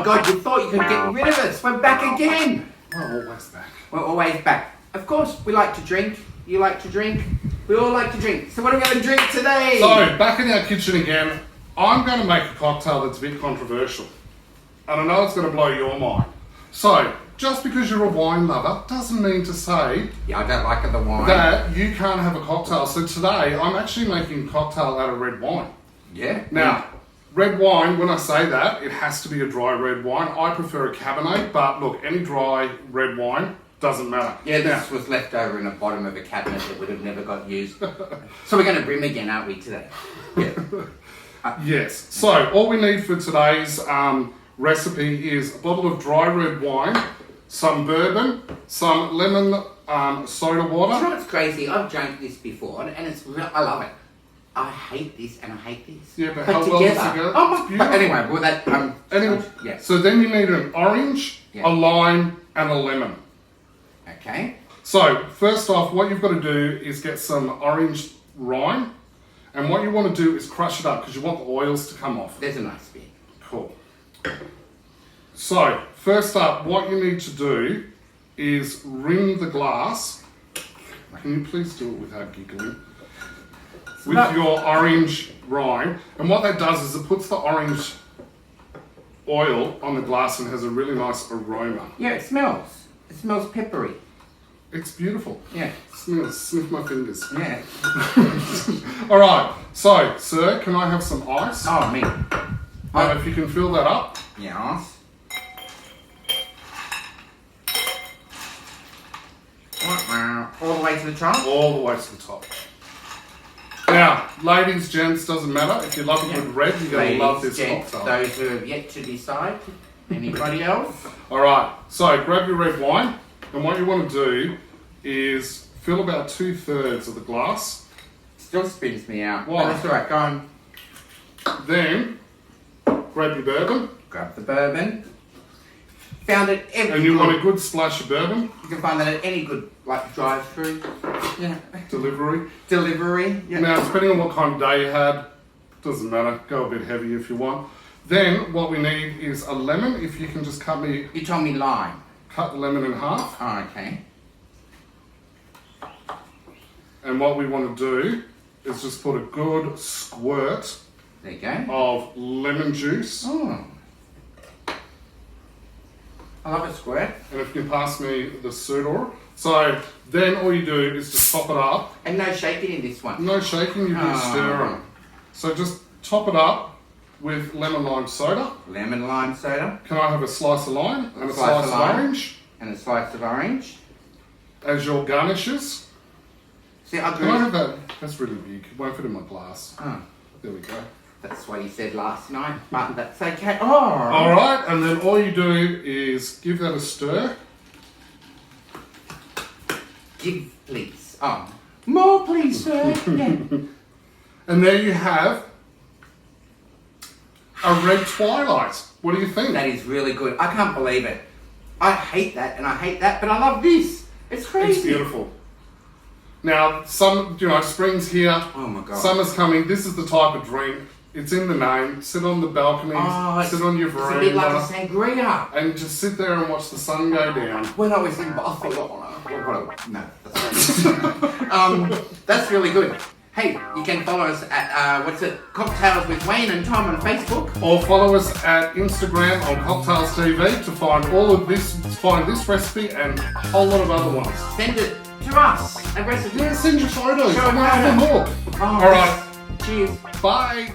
God, you thought you could get rid of us. We're back again. We're always back. We're always back. Of course, we like to drink. You like to drink. We all like to drink. So what are we going to drink today? So, back in our kitchen again, I'm going to make a cocktail that's a bit controversial. And I know it's going to blow your mind. So, just because you're a wine lover doesn't mean to say Yeah, I don't like the wine. that you can't have a cocktail. So today, I'm actually making a cocktail out of red wine. Yeah. Now, red wine, when I say that, it has to be a dry red wine. I prefer a Cabernet, but look, any dry red wine doesn't matter. Yeah, this was left over in the bottom of a cabinet that would have never got used. So we're going to brim again, aren't we, today? Yeah. Yes. So all we need for today's recipe is a bottle of dry red wine, some bourbon, some lemon soda water. You know what's crazy? I've drank this before, and it's real. I love it. I hate this and I hate this. Yeah, but how well does it go? Oh It's my! beautiful. But anyway, well that Anyway, yeah. so then you need an orange, Yeah. a lime, and a lemon. Okay. So first off, what you've got to do is get some orange rind, and what you want to do is crush it up because you want the oils to come off. There's a nice bit. Cool. So first up, what you need to do is rim the glass. Can you please do it without giggling? With your orange rind, and what that does is it puts the orange oil on the glass and has a really nice aroma. Yeah, it smells. It smells peppery. It's beautiful. Yeah. Sniff my fingers. Yeah. All right. So, sir, can I have some ice? Oh, me. If you can fill that up. Yes. All the way to the top? All the way to the top. Now, ladies, gents, doesn't matter. If you love a good red, you're going to love this Gents, cocktail. those who have yet to decide. Anybody else? All right. So, grab your red wine, and what you want to do is fill about 2/3 of the glass. Still spins me out. Why? But that's alright, go on. Then, grab your bourbon, Grab the bourbon. Found it every and you want a good splash of bourbon. You can find that at any good drive-through. Yeah. Delivery. Delivery. Yeah. Now, depending on what kind of day you had, doesn't matter. Go a bit heavy if you want. Then, what we need is a lemon. If you can just cut You told me lime. the lemon in half. Oh, okay. And what we want to do is just put a good squirt There you go. of lemon juice. Oh. I love a squirt. And if you can pass me the soda. So then all you do is just top it up. And no shaking in this one. No shaking, you do Oh. stirring. So just top it up with lemon lime soda. Lemon lime soda. Can I have a slice of lime and a Slice slice of of lime. orange And a slice of orange. as your garnishes? See, I Can I grew... have that? That's really big. It won't fit in my glass. Oh, There we go. that's what he said last night. But that's okay. Oh. All right, and then all you do is give that a stir. Give, please. Oh. More, please, sir. Yeah. And there you have a red Twilight. What do you think? That is really good. I can't believe it. I hate that and I hate that, but I love this. It's crazy. It's beautiful. Now, spring's here. Oh my God. Summer's coming. This is the type of drink. It's in the name. Sit on the balconies. Sit on your It's a bit like a veranda. sangria. And just sit there and watch the sun go down. When I was in Boston, no, that's really good. Hey, you can follow us at Cocktails with Wayne and Tom on Facebook. Or follow us at Instagram on Cocktails TV to find this recipe and a whole lot of other ones. Send it to us. A recipe. Yeah, send your photos. Show I want to have a look. Oh, All right. Cheers. Bye.